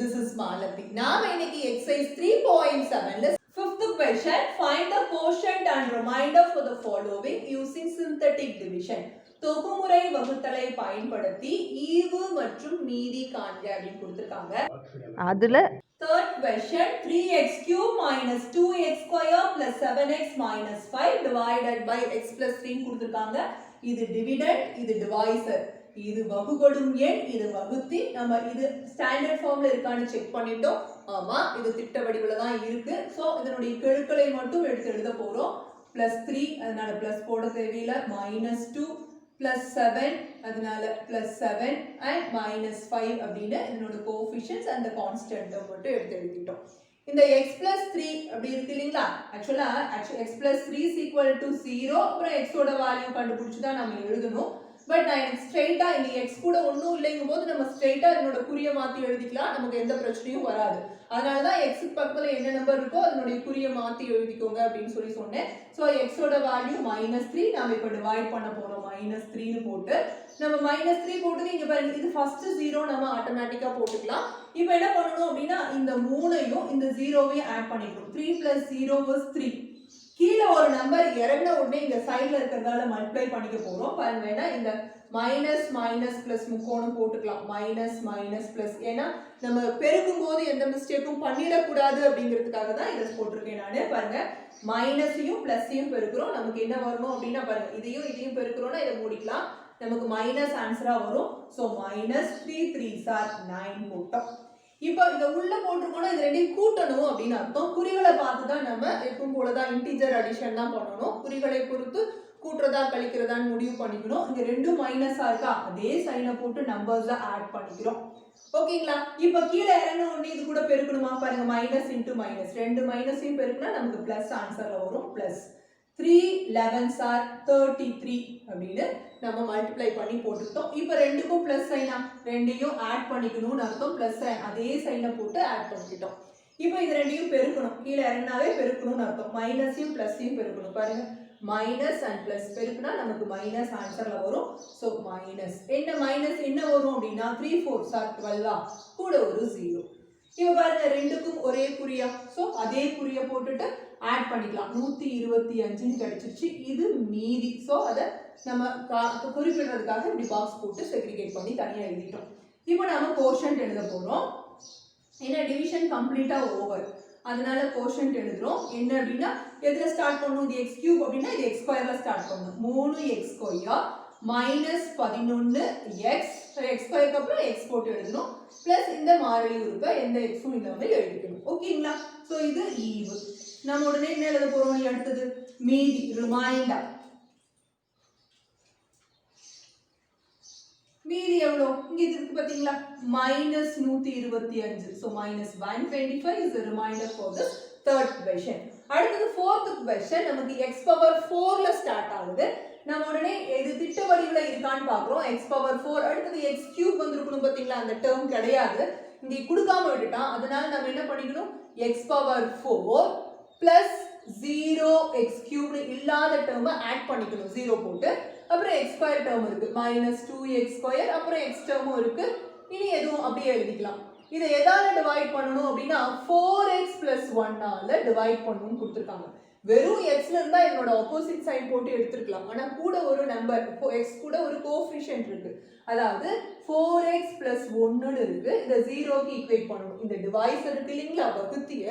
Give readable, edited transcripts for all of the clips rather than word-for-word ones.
this is Malathi. நாம் இன்னைக்கு exercise 3.7 fifth question, find the quotient and remainder for the following using synthetic division. தொகுமுறை வகுத்தலை பயன்படுத்தி ஈவு மற்றும் மீதி காண்க அப்படின்னு கொடுத்திருக்காங்க. அதுல third question, 3x cube minus 2x square plus 7x minus 5 divided by x plus 3 கொடுத்திருக்காங்க. இது dividend, இது divisor. இது வகுபடும் எண், இது வகுத்தி. நம்ம இது ஸ்டாண்டர்ட் ஃபார்ம்ல இருக்கான்னு செக் பண்ணிட்டோம். ஆமா, இது திட்ட வடிவுல தான் இருக்கு. சோ இதனுடைய கெழுக்களை மட்டும் எடுத்து எழுத போறோம். +3 அதனால பிளஸ் போட தேவையில்லை. -2 +7 அதனால +7 and -5 அப்படினு இதனோட கோஎஃபிஷியன்ட்ஸ் and the constant மட்டும் எடுத்து எழுதிட்டோம். இந்த x + 3 அப்படி இருக்கு இல்லீங்களா? ஆக்சுவலா x + 3 = 0. அப்புறம் x ஓட வேல்யூ கண்டுபிடிச்சு தான் நாம எழுதணும். பட் நான் எனக்கு ஸ்ட்ரைட்டா இந்த x கூட ஒண்ணும் இல்லைங்கும்போது நம்ம ஸ்ட்ரைட்டா இதனோட குறிய மாத்தி எழுதிக்கலாம். நமக்கு எந்த பிரச்சனையும் வராது. அதனால தான் x க்கு பக்கத்துல என்ன நம்பர் இருக்கோ அதனுடைய குறிய மாத்தி எழுதிக்கோங்க அப்படினு சொல்லி சொன்னேன். சோ x ஓட வேல்யூ -3. நாம இப்ப டிவைட் பண்ண போறோம். -3 னு போட்டு நம்ம -3 போட்டது இங்க பாருங்க. இது ஃபர்ஸ்ட் 0 நம்ம ஆட்டோமேட்டிக்கா போட்டுக்கலாம். இப்போ என்ன பண்ணனும் அப்படினா இந்த 3ஐயும் இந்த 0வையும் ஆட் பண்ணிக்கணும். 3 + 0 is 3. கீழ ஒரு நம்பர் இறங்கின உடனே இந்த சைடுல இருக்கிறதால மல்டிப்ளை பண்ணிக்க போறோம். பாருங்க, வேணா இந்த மைனஸ் மைனஸ் பிளஸ் முக்கோணம் போட்டுக்கலாம். மைனஸ் மைனஸ் பிளஸ், ஏன்னா நம்ம பெருக்கும் போது எந்த மிஸ்டேக்கும் பண்ணிடக்கூடாது அப்படிங்கிறதுக்காக தான் இதை போட்டிருக்கேன் நானு. பாருங்க, மைனஸையும் பிளஸையும் பெருக்கிறோம். நமக்கு என்ன வரணும் அப்படின்னா பாருங்க, இதையும் பெருக்கிறோம்னா இதை மூடிக்கலாம். நமக்கு மைனஸ் ஆன்சரா வரும். ஸோ -3 3s are 9 போட்டோம். இப்போ இத உள்ள போட்டுறோம்னா இது ரெண்டையும் கூட்டணும் அப்படின்னு அர்த்தம். குறிகளை பார்த்து தான் நம்ம எப்பவும் போல தான் இன்டிஜர் அடிஷன் தான் பண்ணணும். குறிகளை பொறுத்து கூட்டுறதா கழிக்கிறதான்னு முடிவு பண்ணிக்கணும். இங்க ரெண்டும் மைனஸா இருக்கா, அதே சைனை போட்டு நம்பர்ஸை ஆட் பண்ணிக்கிறோம். ஓகேங்களா? இப்போ கீழே இறங்கின உடனே இது கூட பெருக்கணுமா? பாருங்க, மைனஸ் இன்டு மைனஸ், ரெண்டு மைனஸையும் பெருக்குனா நமக்கு பிளஸ் ஆன்சர்ல வரும். பிளஸ் 3 11s are 33 அப்படின்னு நம்ம மல்டிப்ளை பண்ணி போட்டுட்டோம். இப்போ ரெண்டுக்கும் பிளஸ் சைனா, ரெண்டையும் ஆட் பண்ணிக்கணும்னு அர்த்தம். பிளஸ் சைன் அதே சைனை போட்டு ஆட் பண்ணிக்கிட்டோம். இப்போ இது ரெண்டையும் பெருக்கணும். கீழே இறங்கினாவே பெருக்கணும்னு அர்த்தம். மைனஸையும் பிளஸையும் பெருக்கணும். பாருங்க, மைனஸ் அண்ட் பிளஸ் பெருக்குனா நமக்கு மைனஸ் ஆன்சர்ல வரும். ஸோ மைனஸ் என்ன வரும் அப்படின்னா 3 4s are 12 கூட ஒரு 0. இப்போ பாருங்க, ரெண்டுக்கும் ஒரே குறியா. ஸோ அதே குறிய போட்டுட்டு ஆட் பண்ணிக்கலாம். 125 கிடைச்சிருச்சு. இது மீதி. ஸோ அதை நம்ம குறிப்பிடுறதுக்காக இப்படி பாக்ஸ் போட்டு செக்ரிகேட் பண்ணி தனியாக எழுதிட்டோம். இப்போ நம்ம கோஷன்ட் எழுத போறோம். ஏன்னா டிவிஷன் கம்ப்ளீட்டா ஓவர், அதனால கோஷன்ட் எழுதுறோம். என்ன அப்படின்னா எதுல ஸ்டார்ட் பண்ணணும்? இது x கியூப் அப்படின்னா இது x ஸ்கொயர்ல ஸ்டார்ட் பண்ணணும். 3x ஸ்கொயர் -11x, x ஸ்கொயருக்கு அப்புறம் x போட்டு எழுதணும். பிளஸ் இந்த மாறிலி உறுப்பை எந்த xும் இல்லாம எழுதிக்கணும். ஓகேங்களா? ஸோ இது ஈவு. நம்ம உடனே என்ன எழுத போறோம்? அடுத்தது மீதி, ரிமைண்டர். மீதி எவ்வளோ? இங்க இருக்கு பாத்தீங்களா, -125. So -125 is the remainder for the third question. அடுத்தது fourth question. நமக்கு x power 4ல ஸ்டார்ட் ஆகுது. நம்ம உடனே இது திட்ட வடிவுல இருக்கான்னு பாக்குறோம். x power 4 அடுத்தது x cube வந்திருக்கணும் பாத்தீங்களா, அந்த டேர்ம் கிடையாது, இங்க கொடுக்காம விட்டுட்டான். அதனால நம்ம என்ன பண்ணிக்கணும்? x power 4 plus 0x cube இல்லாத டேர்ம் ஆட் பண்ணிக்கணும். 0 போட்டு அப்புறம் x ஸ்கொயர் டேர்ம் இருக்கு, -2x ஸ்கொயர், அப்புறம் x டேர்மும் இருக்கு. இனி எதுவும் அப்படியே எழுதிக்கலாம். இதை எதால டிவைட் பண்ணணும் அப்படின்னா 4x + 1 ஆல டிவைட் பண்ணணும்னு கொடுத்துருக்காங்க. வெறும் xல இருந்தா என்னோட ஆப்போசிட் சைடு போட்டு எடுத்துக்கலாம். ஆனா கூட ஒரு நம்பர் x கூட ஒரு கோஎஃபிஷியன்ட் இருக்கு. அதாவது 4x + 1 இருக்கு. இத 0க்கு ஈக்குவேட் பண்ணனும். இந்த டிவைசர் இருக்கு இல்லீங்களா, வகுத்திய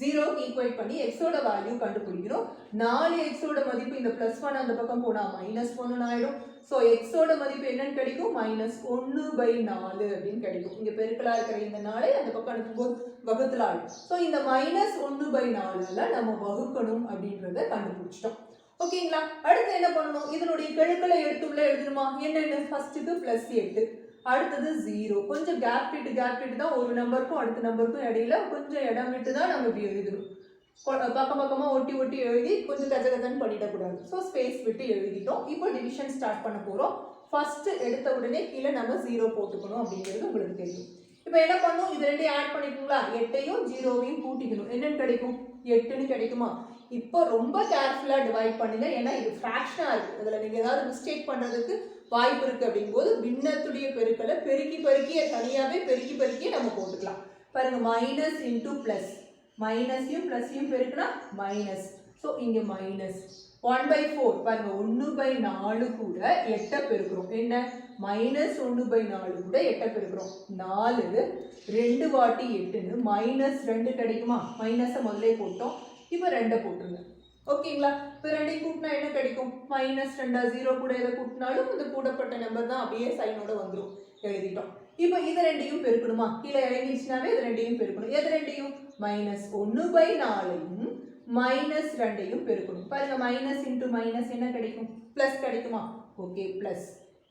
0க்கு ஈக்குவேட் பண்ணி x ஓட வேல்யூ கண்டுபிடிக்கணும். 4x ஓட மதிப்பு இந்த +1 அந்த பக்கம் போனா -1 ஆயிடும். சோ x ஓட மதிப்பு என்னன்னு கிடைக்கும்? -1/4 அப்படின்னு கிடைக்கும். இங்க பெருக்கலா இருக்கிற இந்த 4 அந்த பக்கம் அனுப்பும்போது வகுத்தல ஆயிடும். சோ இந்த -1/4ல நம்ம வகுக்கணும் அப்படின்றத கண்டுபிடிச்சிட்டோம். ஓகேங்களா? அடுத்து என்ன பண்ணணும்? இதனுடைய கெழுக்களை எடுத்து உள்ள எழுதணுமா? என்னென்ன? ஃபர்ஸ்ட்டுக்கு +8, அடுத்தது 0. கொஞ்சம் கேப் விட்டு தான் ஒரு நம்பருக்கும் அடுத்த நம்பருக்கும் இடையில கொஞ்சம் இடம் விட்டு தான் நம்ம இப்படி எழுதணும். பக்கமா ஒட்டி எழுதி கொஞ்சம் கஜகஜன்னு பண்ணிடக்கூடாது. ஸோ ஸ்பேஸ் விட்டு எழுதிட்டோம். இப்போ டிவிஷன் ஸ்டார்ட் பண்ண போறோம். ஃபர்ஸ்ட் எடுத்த உடனே கீழே நம்ம 0 போட்டுக்கணும் அப்படிங்கிறது உங்களுக்கு தெரியும். இப்போ என்ன பண்ணும்? இது ரெண்டையும் ஆட் பண்ணிக்கோங்களா, 8ஐயும் 0வையும் கூட்டிக்கணும். என்னன்னு கிடைக்கும்? 8ன்னு கிடைக்குமா? இப்போ ரொம்ப கேர்ஃபுல்லா டிவைட் பண்ணுங்க. ஏன்னா இது ஃபிராக்ஷனா இருக்கு, இதுல நீங்க ஏதாவது மிஸ்டேக் பண்றதுக்கு வாய்ப்பு இருக்கு. அப்படிங்கும்போது பின்னத்துடைய பெருக்கலை பெருக்கி தனியாவே பெருக்கி நம்ம போட்டுக்கலாம். பாருங்க மைனஸ் இன்டூ பிளஸ், மைனஸையும் பிளஸையும் பெருக்கினா மைனஸ், ஸோ இங்கே மைனஸ் 1/4 பாருங்க 1/4 கூட 8 பெருக்கிறோம், என்ன மைனஸ் 1/4 கூட 8 பெருக்கிறோம், 4 2 வாட்டி 8ன்னு மைனஸ் 2 கிடைக்குமா, மைனஸை முதல்ல போட்டோம், இப்போ 2 போட்டுருங்க. ஓகேங்களா, இப்போ 2 கூட்டினா என்ன கிடைக்கும், மைனஸ் 2 0 கூட எதை கூட்டினாலும் இந்த கூடப்பட்ட நம்பர் தான் அப்படியே சைனோட வந்துடும், எழுதிட்டோம். இப்போ இது ரெண்டையும் பெருக்கணுமா, கீழே இறங்கிடுச்சுனாவே இது ரெண்டையும் பெருக்கணும், எது ரெண்டையும் மைனஸ் 1/4யும் மைனஸ் 2யும் பெருக்கணும். பாருங்க மைனஸ் இன்டூ மைனஸ் என்ன கிடைக்கும், பிளஸ் கிடைக்குமா, ஓகே பிளஸ்.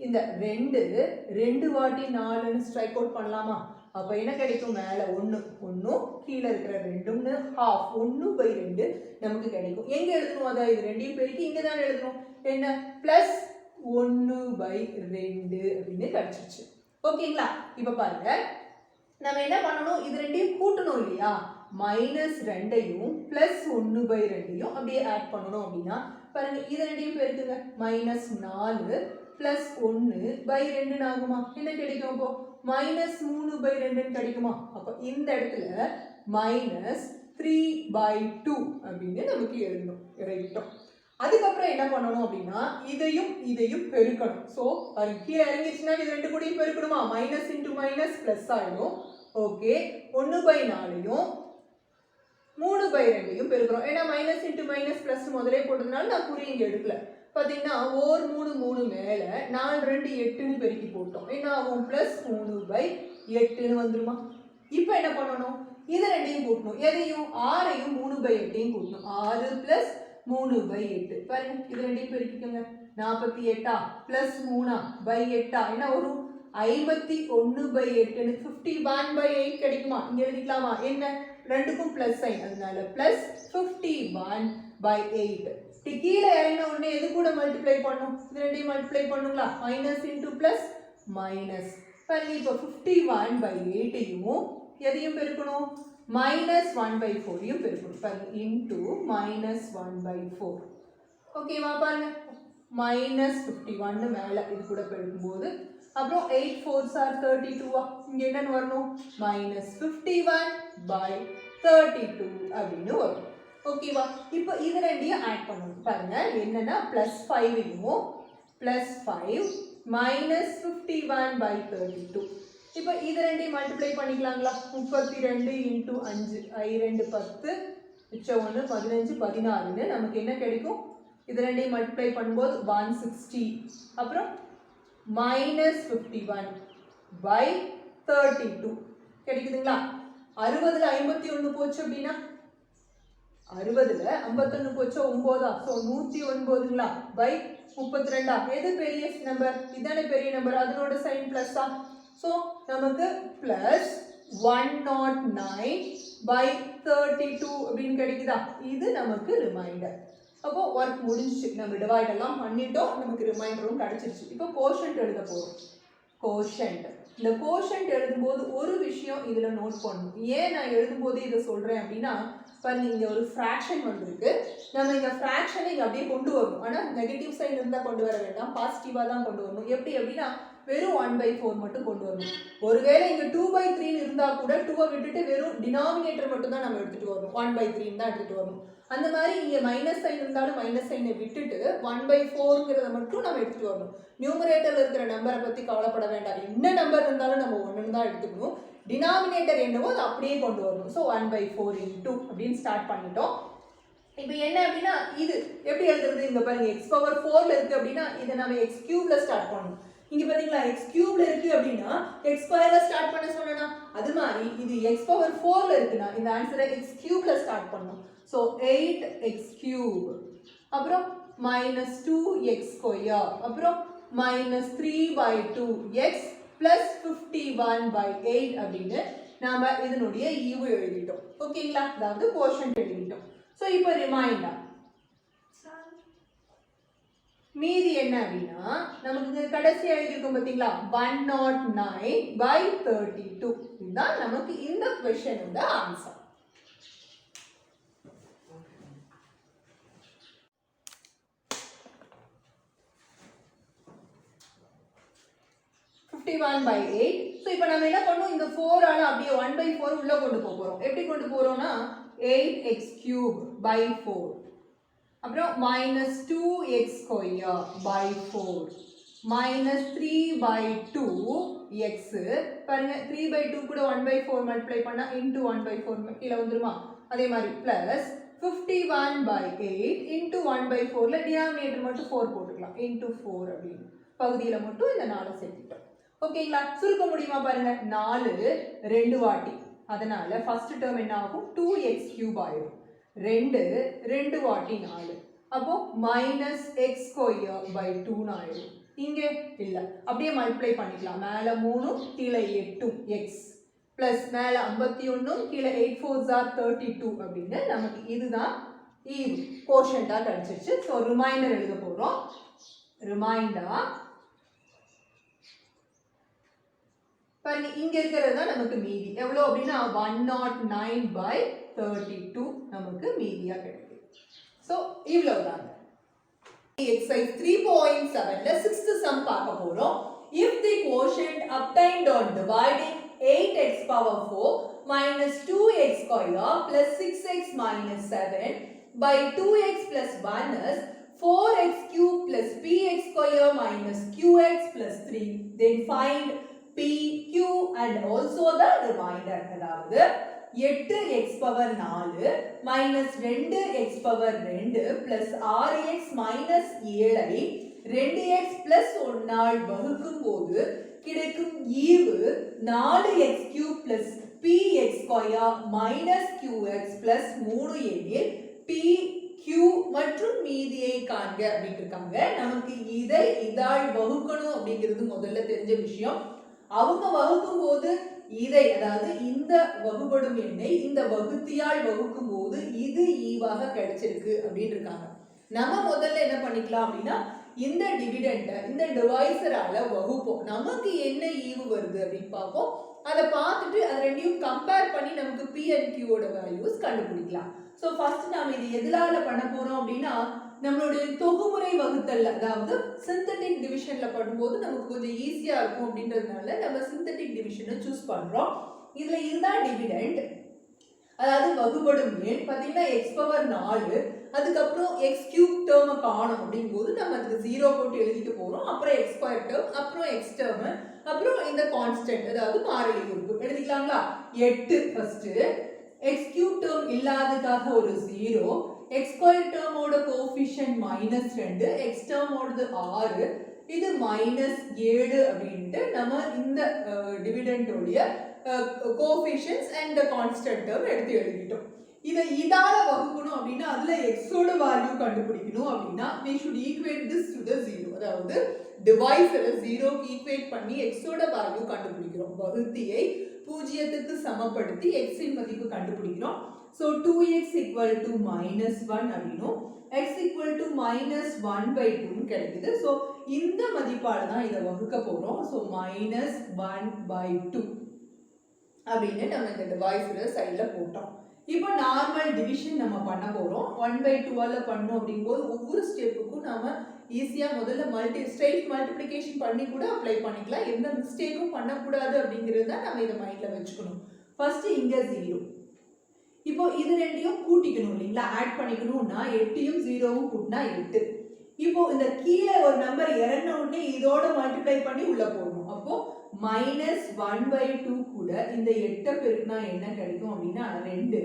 இந்த 2 வாட்டி 4ன்னு ஸ்ட்ரைக் அவுட் பண்ணலாமா, அப்போ என்ன கிடைக்கும், மேலே 1 கீழே இருக்கிற 2ன்னு ஹாஃப் 1/2 நமக்கு கிடைக்கும். எங்கே எழுதணும், அதான் இது ரெண்டையும் பெருக்கி இங்கே தான் எழுதணும், என்ன பிளஸ் 1/2 அப்படின்னு கிடைச்சிருச்சு. ஓகேங்களா, இப்போ பாருங்க நம்ம என்ன பண்ணணும், இது ரெண்டையும் கூட்டணும் இல்லையா, மைனஸ் 2யும் பிளஸ் 1/2 அப்படியே ஆட் பண்ணணும் அப்படின்னா பாருங்க இது ரெண்டையும் பெருக்குங்க, மைனஸ் 4 பிளஸ் 1/2 ஆகுமா, என்ன கிடைக்கும், அப்போ மைனஸ் 3/2 கிடைக்குமா, அப்போ இந்த இடத்துல மைனஸ் 3/2 அப்படின்னு நமக்கு எழுதணும், எழுதிட்டோம். அதுக்கப்புறம் என்ன பண்ணணும் அப்படின்னா இதையும் பெருக்கணும். ஸோ கீழே இறங்கிச்சுன்னா இது ரெண்டு கூடயும் பெருக்கணுமா, மைனஸ் இன்டூ மைனஸ் பிளஸ் ஆகிடும். ஓகே 1/4யும் 3/2 பெருக்கிறோம், ஏன்னா மைனஸ் இன்டூ மைனஸ் பிளஸ் முதலே போட்டதுனால நான் குறி இங்கே எடுக்கல. பார்த்தீங்கன்னா 3 மேலே 4 2 8ன்னு பெருக்கி போட்டோம், என்ன ஆகும் பிளஸ் 3/8ன்னு வந்துருமா. இப்போ என்ன பண்ணணும், இது ரெண்டையும் கூட்டணும், எதையும் 6ஐயும் 3/8ஐயும் கூட்டணும், 6 பிளஸ் 3/8 பாருங்க இது ரெண்டையும் பெருக்கிக்கோங்க, 48 பிளஸ் 3/8 என்ன வரும் 51/8ன்னு 51/8 கிடைக்குமா, இங்க எழுதிக்கலாமா, என்ன ரெண்டுக்கும் பிளஸ் சைன் அதனால பிளஸ் 51/8. கீழே இறங்கின உடனே எது கூட மல்டிப்ளை பண்ணும், இது ரெண்டையும் மல்டிப்ளை பண்ணுங்களா, மைனஸ் இன்டூ பிளஸ் மைனஸ். பாருங்க இப்போ 51/8ஐயும் எதையும் பெருக்கணும், மைனஸ் 1/4யும் பெருக்கணும், பாருங்க இன்டூ மைனஸ் 1/4. ஓகேவா, பாருங்க மைனஸ் 51 மேலே இது கூட பெருக்கும்போது அப்புறம் 8 4s are 32 இங்கே என்னன்னு வரணும், மைனஸ் 51/32 அப்படின்னு வரும். ஓகேவா, இப்போ இது ரெண்டையும் ஆட் பண்ணணும். பாருங்க என்னன்னா பிளஸ் 5யும் பிளஸ் 5 மைனஸ் 51/32. இப்போ இது ரெண்டையும் மல்டிப்ளை பண்ணிக்கலாங்களா, 32 இன்டூ 5 I2 10 மிச்சம் 1 15 16ன்னு நமக்கு என்ன கிடைக்கும், இது ரெண்டையும் மல்டிப்ளை பண்ணும்போது 160 அப்புறம் மைனஸ் 51/32 கிடைக்குதுங்களா. 60ல் 51 போச்சு அப்படின்னா 60ல் 51 போச்சு 9, ஸோ 109ங்களா பை 32 எது பெரிய நம்பர், இதானே பெரிய நம்பர், அதனோட சைன் பிளஸ்ஸா, ஸோ நமக்கு பிளஸ் 109/32 அப்படின்னு கிடைக்குதா, இது நமக்கு ரிமைண்டர். அப்போ ஒர்க் முடிஞ்சிச்சு, நம்ம டிவைட் எல்லாம் பண்ணிட்டோம், நமக்கு ரிமைண்டரும் கிடைச்சிருச்சு. இப்போ கோஷன்ட் எழுத போகிறோம். கோஷன்ட், இந்த கோஷன்ட் எழுதும்போது ஒரு விஷயம் இதில் நோட் பண்ணணும். ஏன் நான் எழுதும்போது இதை சொல்கிறேன் அப்படின்னா பாருங்க இங்கே ஒரு ஃப்ராக்ஷன் வந்திருக்கு, நம்ம இந்த ஃப்ராக்ஷனை இங்கே அப்படியே கொண்டு வரணும், ஆனால் நெகட்டிவ் சைன் இருந்தால் கொண்டு வர வேண்டாம், பாசிட்டிவாக தான் கொண்டு வரணும். எப்படி அப்படின்னா வெறும் 1/4 மட்டும் கொண்டு வரணும். ஒருவேளை இங்கே 2/3 இருந்தால் கூட 2ஐ விட்டுட்டு வெறும் டினாமினேட்டர் மட்டும் தான் நம்ம எடுத்துகிட்டு வரணும், 1/3 தான் எடுத்துகிட்டு வரணும். அந்த மாதிரி இங்கே மைனஸ் சைன் இருந்தாலும் மைனஸ் சைனை விட்டுட்டு 1/4ங்கிறத மட்டும் நம்ம எடுத்துகிட்டு வரணும். நியூமரேட்டரில் இருக்கிற நம்பரை பற்றி கவலைப்பட வேண்டாம், என்ன நம்பர் இருந்தாலும் நம்ம 1 தான் எடுத்துக்கணும். டினாமினேட்டர் என்னவோ அதை அப்படியே கொண்டு வரணும். ஸோ 1/4 × 2 அப்படின்னு ஸ்டார்ட் பண்ணிட்டோம். இப்போ என்ன அப்படின்னா இது எப்படி எழுதுறது, இங்கே பாருங்க x⁴ இருக்குது அப்படின்னா இதை நம்ம x³ ஸ்டார்ட் பண்ணணும். இங்கே பார்த்தீங்களா x³ இருக்குது அப்படின்னா x² ஸ்டார்ட் பண்ண சொன்னா, அது மாதிரி இது x⁴ இருக்குன்னா இந்த ஆன்சரை x³ ஸ்டார்ட் பண்ணணும். ஸோ 8x³ அப்புறம் மைனஸ் 2x², அப்புறம் மைனஸ் 3/2x பிளஸ் 51/8 அப்படின்னு நாம இதனுடைய ஈவு எழுதிட்டோம். ஓகேங்களா, அதாவது கோஷன்ட் எழுதிட்டோம். ஸோ இப்போ ரிமைண்டர் மீதி என்ன அப்படின்னா நமக்கு கடைசியா எழுதிருக்கும் பார்த்தீங்களா 109/32 இதுதான் நமக்கு இந்த क्वेश्चनோட ஆன்சர். ஸோ இப்போ நம்ம என்ன பண்ணோம், இந்த 4 ஆல அப்படியே 1/4 உள்ள கொண்டு போறோம். எப்படி கொண்டு போறோம்னா 8x³ by 4, அப்புறம் -2x² by 4 -3/2x. பாருங்க 3/2 கூட 1/4 மல்டிப்ளை பண்ணா into 1/4 கீழ வந்துருமா? அதே மாதிரி பிளஸ் 51/8 into 1/4 ல டினாமினேட்டர் மட்டும் 4 போட்டுக்கலாம் into 4 அப்படின்னு பகுதியில மட்டும் இந்த 4 சேர்த்துட்டோம். ஓகேங்களா? சுருக்க முடியுமா பாருங்க, 4 2 வாட்டி, அதனால ஃபர்ஸ்ட் டேர்ம் என்ன ஆகும், 2x³ ஆயிடும். 2 வாட்டி 4, அப்போ -x² by 2 ஆயிடும். இங்க இல்ல, அப்படியே மல்டிப்ளை பண்ணிக்கலாம். மேல 3 கீழே 8 x பிளஸ் மேல 51 கீழே 8 4s are 32 அப்படின்னு நமக்கு இதுதான் ஈவு கோஷன்டா கிடைச்சிருச்சு. ஸோ ரிமைண்டர் எழுத போறோம். ரிமைண்டர் பாருங்க, இங்க இருக்கிறது தான் நமக்கு மீதி. எவ்வளோ அப்படின்னா 109/32 நமக்கு மீதியா கிடைக்குது. ஸோ இவ்வளவுதான். Exercise 3.7 ல 6th sum பார்க்க போறோம். If the quotient obtained on dividing 8x power 4 minus 2x² plus 6x minus 7 by 2x plus 1 is 4x³ plus px² minus qx plus 3, then find p, q and also the remainder. அதாவது 8x power 4 minus 2x power 2 plus 6x minus 7 ஐ 2x plus 1 all வகுக்கும் போது கிடைக்கும் ஈவு 4x³ plus px² minus qx plus 3 எனில் p, q மற்றும் மீதியை காண்க அப்படின்னு இருக்காங்க. நமக்கு இதை இதால் வகுக்கணும் அப்படிங்கிறது முதல்ல தெரிஞ்ச விஷயம். அவங்க வகுக்கும் போது இதை, அதாவது இந்த வகுபடும் எண்ணை இந்த வகுத்தியால் வகுக்கும் போது இது ஈவாக கிடைச்சிருக்கு அப்படின்னு இருக்காங்க. நம்ம முதல்ல என்ன பண்ணிக்கலாம் அப்படின்னா, இந்த டிவிடெண்ட இந்த டிவைசரால வகுப்போம். நமக்கு என்ன ஈவு வருது அப்படின்னு பார்ப்போம். அதை பார்த்துட்டு அது ரெண்டையும் கம்பேர் பண்ணி நமக்கு p and q ஓட வேல்யூஸ் கண்டுபிடிக்கலாம். ஸோ ஃபர்ஸ்ட் நாம இது எதனால பண்ண போறோம் அப்படின்னா, நம்மளுடைய தொகுமுறை வகுத்தல், அதாவது சிந்தட்டிக் டிவிஷன்ல பண்ணும்போது நமக்கு கொஞ்சம் ஈஸியா இருக்கும் அப்படின்றதுனால நம்ம சிந்தட்டிக் டிவிஷனை சூஸ் பண்றோம். இதுல இதுதான் டிவிடெண்ட், அதாவது வகுபடும் எண் பார்த்தீங்கன்னா x பவர் 4, அதுக்கப்புறம் x³ டேர்மை காணும் அப்படிங்கும்போது நம்ம அதுக்கு 0 போட்டு எழுதிட்டு போறோம். அப்புறம் x² டேர்ம், அப்புறம் x டேர்ம், அப்புறம் இந்த கான்ஸ்டன்ட், அதாவது மாறிலி உறுப்பு எழுதிக்கலாங்களா. 8 ஃபர்ஸ்ட், x³ டேர்ம் இல்லாததுக்காக ஒரு 0, x² டேர்மோட கோஎஃபிஷியன்ட் -2, x டேர்மோடது 6, இது -7 அப்படின்ட்டு நம்ம இந்த டிவிடெண்டோடைய கோஎஃபிஷியன்ட்ஸ் அண்ட் கான்ஸ்டன்ட் டேர்ம் எடுத்து எழுதிட்டோம். இதை இதால வகுக்கணும் அப்படின்னா அதுல x ஓட வேல்யூ கண்டுபிடிக்கணும் அப்படின்னா we should equate this to the 0, அதாவது டிவைஸரை 0 க்கு ஈக்குவேட் பண்ணி x ஓட வேல்யூ கண்டுபிடிக்கிறோம். வகுத்தியை 0க்கு சமப்படுத்தி x இன் மதிப்பு கண்டுபிடிக்கிறோம். So 2x equal to -1 அப்படினும் x equal to -1/2 கிடைக்குது. So இந்த மதிப்பால தான் இதை வகுக்க போறோம். So -1/2 அப்படின்னு நம்ம இந்த டிவைஸரை சைடுல போட்டோம். இப்போ நார்மல் டிவிஷன் நம்ம பண்ண போறோம். 1/2ஆல பண்ணோம் அப்படிங்கும்போது ஒவ்வொரு ஸ்டெப்புக்கும் நாம ஈஸியா முதல்ல ஸ்ட்ரெயிட் மல்டிப்ளிகேஷன் பண்ணி கூட அப்ளை பண்ணிக்கலாம். எந்த மிஸ்டேக்கும் பண்ணக்கூடாது அப்படிங்கிறது தான் நம்ம இதை மைண்ட்ல வச்சுக்கணும். ஃபர்ஸ்ட் இங்க 0, இப்போ இது ரெண்டையும் கூட்டிக்கணும் இல்லைங்களா, ஆட் பண்ணிக்கணும்னா 8யும் 0வும் கூட்டினா 8. இப்போ இந்த கீழே ஒரு நம்பர் இறங்கின உடனே இதோட மல்டிப்ளை பண்ணி உள்ள போடணும். அப்போ -1/2 கூட இந்த 8 பெருக்குனா என்ன கிடைக்கும் அப்படின்னா 2,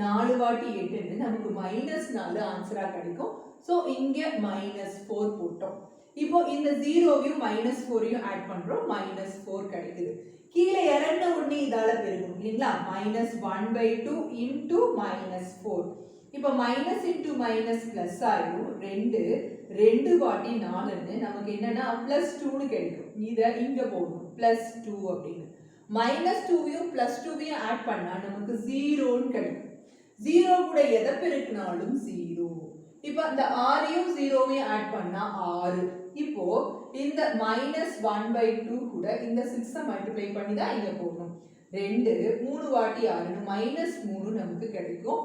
4 வாட்டி 8ன்னு நமக்கு -4 ஆன்சரா கிடைக்கும். ஸோ இங்க -4 போட்டோம். இப்போ இந்த 0வையும் -4ஐயும் ஆட் பண்றோம், -4 கிடைக்குது. கீழே இறங்கின உடனே இதால பெருக்கணும் இல்லைங்களா, -1/2 into -4. இப்போ மைனஸ் இன்டு மைனஸ் பிளஸ் ஆயிடும். 2 வாட்டி 4ன்னு நமக்கு என்னன்னா +2ன்னு கிடைக்கும். இதை இங்க போடணும் +2 அப்படின்னு. -2வையும் +2வையும் ஆட் பண்ணா நமக்கு 0ன்னு கிடைக்கும். 0 கூட எதை பெருக்கினாலும் 0. இப்போ இந்த 6யும் 0வையும் ஆட் பண்ணா 6. இப்போ இந்த -1/2 கூட இந்த 6 மல்டிப்ளை பண்ணி தான் இங்க போடணும். 2 3 வாட்டி 6ன்னு -3 நமக்கு கிடைக்கும்.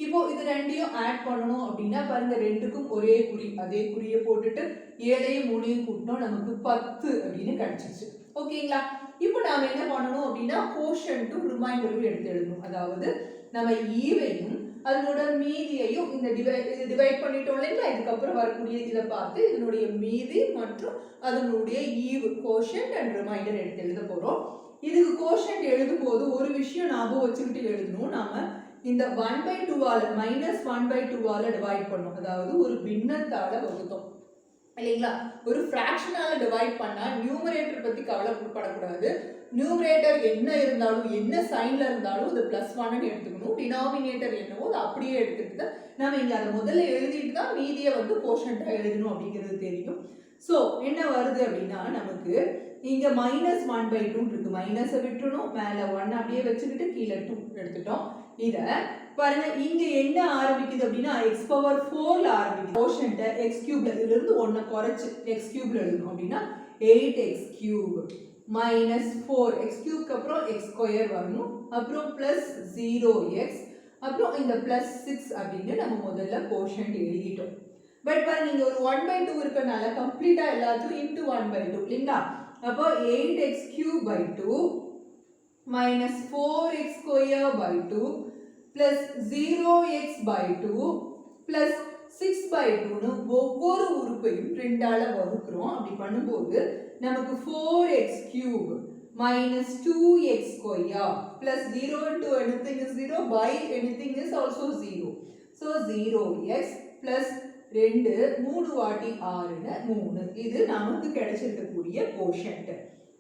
இப்போ இது ரெண்டையும் ஆட் பண்ணணும் அப்படின்னா பாருங்க, ரெண்டுக்கும் ஒரே குறி, அதே குறியை போட்டுட்டு 7ஐயும் 3ஐயும் கூட்டினோம் நமக்கு 10 அப்படின்னு கிடைச்சிச்சு. ஓகேங்களா, இப்போ நாம என்ன பண்ணணும் அப்படின்னா கோஷன்ட்டும் ரிமைண்டரும் எடுத்து எழுதணும். அதாவது நம்ம ஈவையும் அதனோட மீதியையும் இந்த டிவைட் பண்ணிட்டோம் இல்லைங்களா, இதுக்கப்புறம் வரக்கூடிய இதை பார்த்து இதனுடைய மீதி மற்றும் அதனுடைய ஈவு கோஷன்ட் அண்ட் ரிமைண்டர் எடுத்து எழுத போறோம். இதுக்கு கோஷன்ட் எழுதும் போது ஒரு விஷயம் ஞாபகம் வச்சுக்கிட்டு எழுதணும். நாம இந்த 1/2 -1/2 டிவைட் பண்ணோம். அதாவது ஒரு பின்னத்தால வகுத்தோம் இல்லைங்களா. ஒரு ஃபிராக்ஷனால டிவைட் பண்ணா நியூமரேட்டர் பத்தி கவலைப்படக்கூடாது. நியூமரேட்டர் என்ன இருந்தாலும் என்ன சைன்ல இருந்தாலும் அது +1 எடுத்துக்கணும். டினாமினேட்டர் என்னவோ அது அப்படியே எடுத்துக்கிட்டு நம்ம இங்க அதை முதல்ல எழுதிட்டு தான் மீதியை கோஷன்ட்டா எழுதணும் அப்படிங்கிறது தெரியும். ஸோ என்ன வருது அப்படின்னா நமக்கு இங்க -1/2 இருக்கு. மைனஸை விட்டுணும், மேல 1 அப்படியே வச்சுக்கிட்டு கீழே 2 எடுத்துட்டோம். இத பாருங்க, இங்க என்ன ஆரம்பிக்குது அப்படின்னா x⁴ ஆரம்பிக்குது. கோஷன்ட் x³ இதுல இருந்து 1 குறைச்சு x³ எழுதணும் அப்படின்னா 8x³ -4 x³ அப்புறம் x² வரணும், அப்புறம் +0x அப்புறம் இந்த +6 அப்படின்னு நம்ம முதல்ல கோஷன்ட் எழுதிட்டோம். பட் பாருங்க இங்க ஒரு 1/2 இருக்கனால கம்ப்ளீட்டா எல்லாத்தையும் இன்டு 1/2 இல்லைங்களா. அப்போ 8x³/2 -4x²/2 +0x/2 +6/2ன்னு ஒவ்வொரு உறுப்பையும் 2ஆல வகுக்கிறோம். அப்படி பண்ணும்போது நமக்கு 4x³ -2x² +0 into anything is 0 by anything is also 0. So 0x +2 3 வாட்டி 6ன்னு 3. இது நமக்கு கிடைச்சிருக்கக்கூடிய கோஷன்ட்.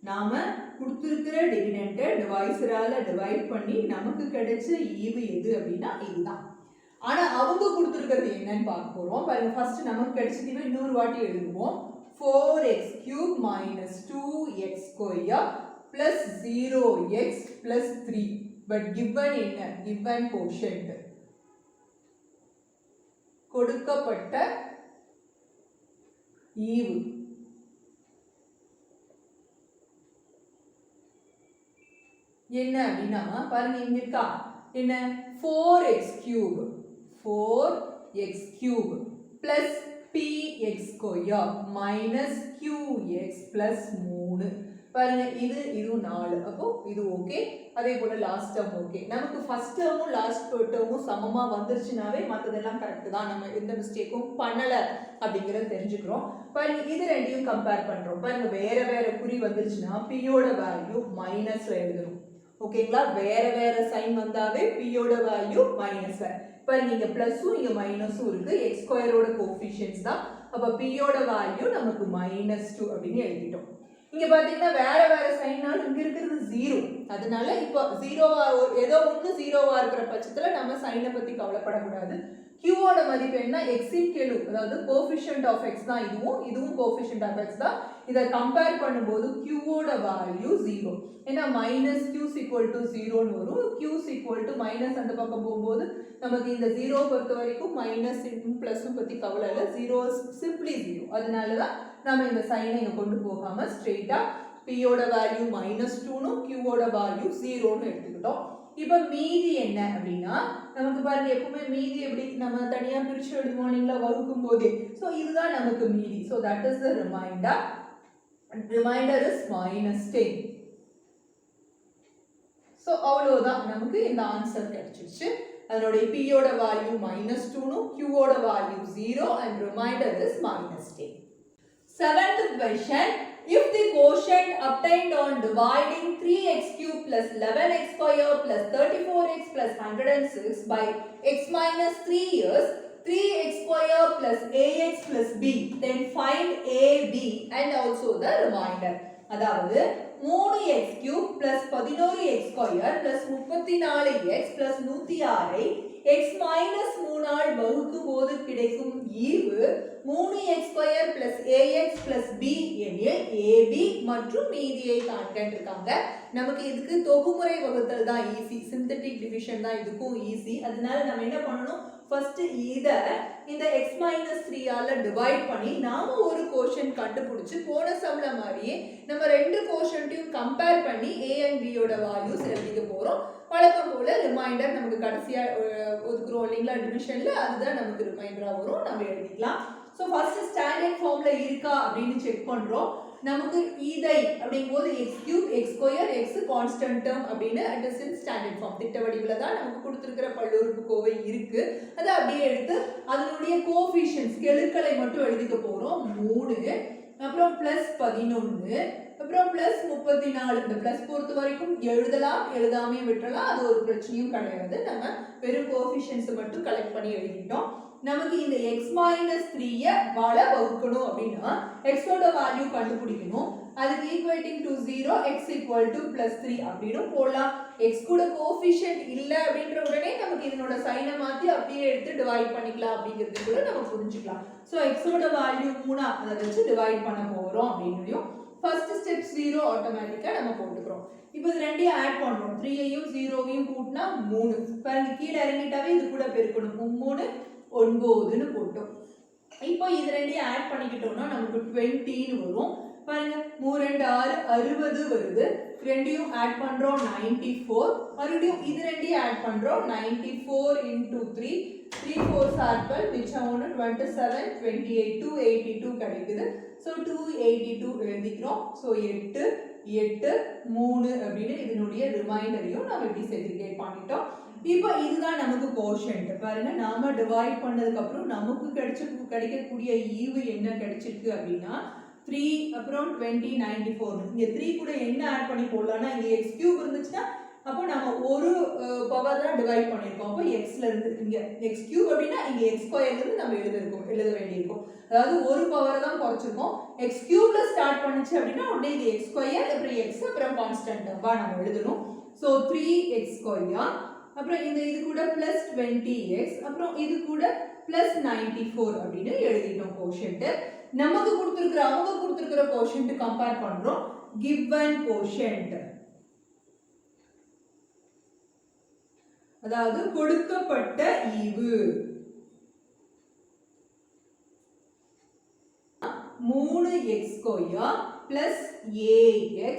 நாம கொடுத்திருக்கிற டிவிடெண்டை டிவைசரால டிவைட் பண்ணி நமக்கு கிடைச்ச ஈவு எது அப்படின்னா இதுதான். ஆனா அவங்க கொடுத்திருக்கிறது என்னன்னு பார்க்க போறோம். பாருங்க, ஃபர்ஸ்ட் நமக்கு கிடைச்சது இன்னொரு வாட்டி எழுதுவோம். 4x³ -2x² +0x +3. But given என்ன? given கோஷன்ட் கொடுக்கப்பட்ட ஈவு. என்ன அப்படின்னா பாருங்க, இங்க இருக்கா என்ன 4x³ +px² -qx +3. பாருங்க, இது 4. அப்போ இது ஓகே. அதே போல லாஸ்ட் டேர்ம் ஓகே. நமக்கு ஃபர்ஸ்ட் டேர்மும் லாஸ்ட் டேர்மும் சமமா வந்துருச்சுனாவே மற்றதெல்லாம் கரெக்ட் தான். நம்ம எந்த மிஸ்டேக்கும் பண்ணல அப்படிங்கறத தெரிஞ்சுக்கிறோம். பாருங்க, இது ரெண்டையும் கம்பேர் பண்றோம். பாருங்க, வேற வேற குறி வந்துருச்சுன்னா பியோட வேல்யூ மைனஸ்ல எழுதணும். ஓகேங்களா. வேற வேற சைன் வந்தாவே பியோட வேல்யூ மைனஸ். பாருங்க, இங்க பிளஸும் இங்க மைனஸும் இருக்கு. x² கோஎஃபிஷியன்ட்ஸ் தான். அப்ப பியோட வேல்யூ நமக்கு -2 அப்படின்னு எழுதிட்டோம். இங்க பாத்தீங்கன்னா வேற வேற சைன்னால இங்க இருக்கிறது 0. அதனால இப்போ 0வா ஏதோ ஒண்ணு 0வா இருக்கிற பட்சத்துல நம்ம சைனை பத்தி கவலைப்படக்கூடாது. qவோட மதிப்பு என்ன? x இன் கெழு, அதாவது கோஎஃபிஷியன்ட் ஆஃப் x தான் இதுவும் கோஎஃபிஷியன்ட் ஆஃப் x தான். இத கம்பேர் பண்ணும்போது qவோட வேல்யூ 0. ஏன்னா -q = 0ன்னு வரும். q மைனஸ் அந்த பக்கம் போகும்போது நமக்கு இந்த 0 பொறுத்த வரைக்கும் மைனஸும் பிளஸும் பத்தி கவலை இல்லை. 0 சிம்பிளி 0. அதனால தான் நம்ம இந்த சைனை இங்க கொண்டு போகாம ஸ்ட்ரெயிட்டா pயோட வேல்யூ -2னும் qவோட வேல்யூ 0ன்னு எடுத்துக்கிட்டோம். இப்போ மீதி என்ன அப்படின்னா நமக்கு பாருங்க, எப்பவுமே மீதி எப்படி நம்ம தனியா பிரிச்சு எழுதுவோம் இல்லைங்களா வகுக்கும் போதே. ஸோ இதுதான் நமக்கு மீதி. So that is the reminder. Reminder is -10. So அவ்வளோதான், நமக்கு இந்த ஆன்சர் கிடைச்சிருச்சு. அதனுடைய pயோட value -2னும் qவோட value 0 and remainder is -10. Seventh question. If the quotient obtained on dividing 3x³ + 11x² + 34x + 106 by x - 3 is 3x² + ax + b, then find a, b and also the remainder. அதாவது 3x³ + 11x² + 34x + 106 ஐ x - 3 all வகுக்கும் போது கிடைக்கும் ஈவு 3x² + ax + b எனில் ab மற்றும் மீதியை காண்கன்றிருக்காங்க. நமக்கு இதுக்கு தொகுமுறை வகுத்தல் தான் ஈஸி, சிந்தெடிக் டிவிஷன் தான் இதுக்கும் ஈஸி. அதனால நம்ம என்ன பண்ணணும், ஃபர்ஸ்ட் இத இந்த x - 3 ஆல டிவைட் பண்ணி நாம ஒரு கோஷன்ட் கண்டுபிடிச்சு போன சம்ல மாதிரியே நம்ம ரெண்டு கோஷன்ட்டையும் கம்பேர் பண்ணி a and b யோட வேல்யூஸ் எழுதிக்க போறோம். வழக்கம் போல ரிமைண்டர் நமக்கு கடைசியா ஒதுக்குறோம் இல்லைங்களா டிவிஷன்ல, அதுதான் நமக்கு ரிமைண்டரா வரும், நம்ம எழுதிக்கலாம். ஸோ ஃபர்ஸ்ட் ஸ்டாண்டர்ட் ஃபார்ம்ல இருக்கா அப்படின்னு செக் பண்றோம். நமக்கு இதை அப்படிங்கும்போது x cube x square x constant term அப்படின்னு அட் இன் ஸ்டாண்டர்ட் ஃபார்ம் திட்ட வடிவில் தான் நமக்கு கொடுத்துருக்கிற பல்லுறுப்புக்கோவை இருக்கு. அதை அப்படியே எடுத்து அதனுடைய கோஎஃபிஷியன்ட்ஸ் கெழுக்களை மட்டும் எழுதிக்க போறோம். 3 அப்புறம் +11 அப்புறம் +34. இந்த பிளஸ் பொறுத்த வரைக்கும் எழுதலாம், எழுதாமே விட்டுறலாம், அது ஒரு பிரச்சனையும் கிடையாது. நம்ம வெறும் கோஎஃபிஷியன்ட்ஸ் மட்டும் கலெக்ட் பண்ணி எழுதிட்டோம். நமக்கு இந்த x - 3 வால வகுக்கணும் அப்படின்னா x ஓட வேல்யூ கண்டுபிடிக்கணும். அதுக்கு ஈக்குவேட்டிங் டு 0 x +3 அப்படின்னு போடலாம். x கூட கோஎஃபிஷியன்ட் இல்ல அப்படின்ற உடனே நமக்கு இதனோட சைனை மாத்தி அப்படியே எடுத்து டிவைட் பண்ணிக்கலாம் அப்படிங்கிறது கூட நம்ம புரிஞ்சுக்கலாம். சோ x ஓட வேல்யூ 3 அதை வச்சு டிவைட் பண்ண போறோம் அப்படின்னும் ஃபர்ஸ்ட் ஸ்டெப் 0 ஆட்டோமேட்டிக்கா நம்ம போட்டுக்கிறோம். இப்போ இது ரெண்டையும் ஆட் பண்றோம். 3ஐயும் 0வையும் கூட்டினா 3. பாருங்க கீழ இறங்கிட்டாவே இது கூட பெருக்கணும். 3 9ன்னு போட்டோம். இப்போ இது ரெண்டையும் ஆட் பண்ணிக்கிட்டோம்னா நமக்கு 20ன்னு வரும். பாருங்க 3 2 6 60 வருது. ரெண்டையும் ஆட் பண்றோம் 94. மறுபடியும் இது ரெண்டையும் ஆட் பண்றோம் 94 into 3 3 4 are 12 மிச்சம் 1 27 28 282 கிடைக்குது. சோ 282 எழுதிக்கிறோம். சோ 8 8 3 அப்படின்னு இதனுடைய ரிமைண்டரையும் நாம இப்படி செக்ரிகேட் பண்ணிட்டோம். இப்போ இதுதான் நமக்கு கோஷன்ட். பாருங்க நாம டிவைட் பண்ணதுக்கு அப்புறம் நமக்கு கிடைக்கக்கூடிய ஈவு என்ன கிடைச்சிருக்கு அப்படின்னா 3 அப்புறம் 20 94. இங்க 3 கூட என்ன ஆட் பண்ணி போடலாம்னா இங்க x கியூப் இருந்துச்சுன்னா அப்போ நம்ம ஒரு பவர் தான் டிவைட் பண்ணிருக்கோம். அப்போ x ல இருந்து இங்க x கியூப் அப்படின்னா இங்க x ஸ்கொயர்ல இருந்து நம்ம எழுத வேண்டியிருக்கும். அதாவது ஒரு பவர் தான் குறைச்சிருக்கோம். x கியூப்ல ஸ்டார்ட் பண்ணுச்சு அப்படின்னா உடனே இது x ஸ்கொயர் அப்புறம் x அப்புறம் கான்ஸ்டன்ட் டேர்மா நம்ம எழுதணும். சோ 3x ஸ்கொயர் அப்புறம் இந்த இது கூட +20x அப்புறம் இது கூட +94 அப்படின்னு எழுதிட்டோம் கோஷன்ட். நமக்கு கொடுத்திருக்கிற அவங்க கொடுத்திருக்கிற கோஷன்ட் கம்பேர் பண்றோம். given கோஷன்ட் அதாவது கொடுக்கப்பட்ட ஈவு 3x ஸ்கொயர் +ax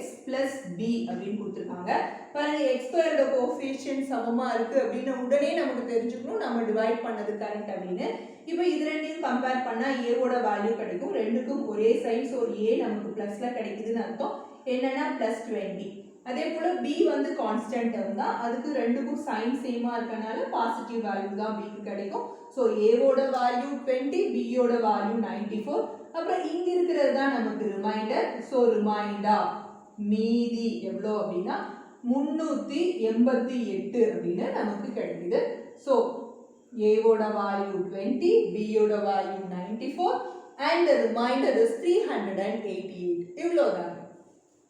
+b அப்படின்னு கொடுத்திருக்காங்க. பாருங்க x ஸ்கொயரோட கோஎஃபிஷியன்ட் சமமா இருக்கு அப்படின உடனே நமக்கு தெரிஞ்சுக்கணும் நம்ம டிவைட் பண்ணது கரெக்ட் அப்படினு. இப்போ இது ரெண்டையும் கம்பேர் பண்ணா a ஓட வேல்யூ கிடைக்கும். ரெண்டுக்கும் ஒரே சைன். சோ a நமக்கு பிளஸ்ல கிடைக்குதுன்னு அர்த்தம். என்னன்னா +20. அதே போல b வந்து கான்ஸ்டன்ட் டேர்ம் தான். அதுக்கு ரெண்டுக்கும் சைன் சேமா இருக்கனால பாசிட்டிவ் வேல்யூ தான் b க்கு கிடைக்கும். சோ a ஓட வேல்யூ 20, b ஓட வேல்யூ 94. அப்புறம் இங்க இருக்கிறது தான் நமக்கு ரிமைண்டர். சோ ரிமைண்டர் மீதி எவ்வளவு அப்படினா 388 அப்படின்னு நமக்கு கிடைக்குது. சோ a ஓட வேல்யூ 20, b ஓட value 94 and the remainder is 388. இவ்வளவுதான்.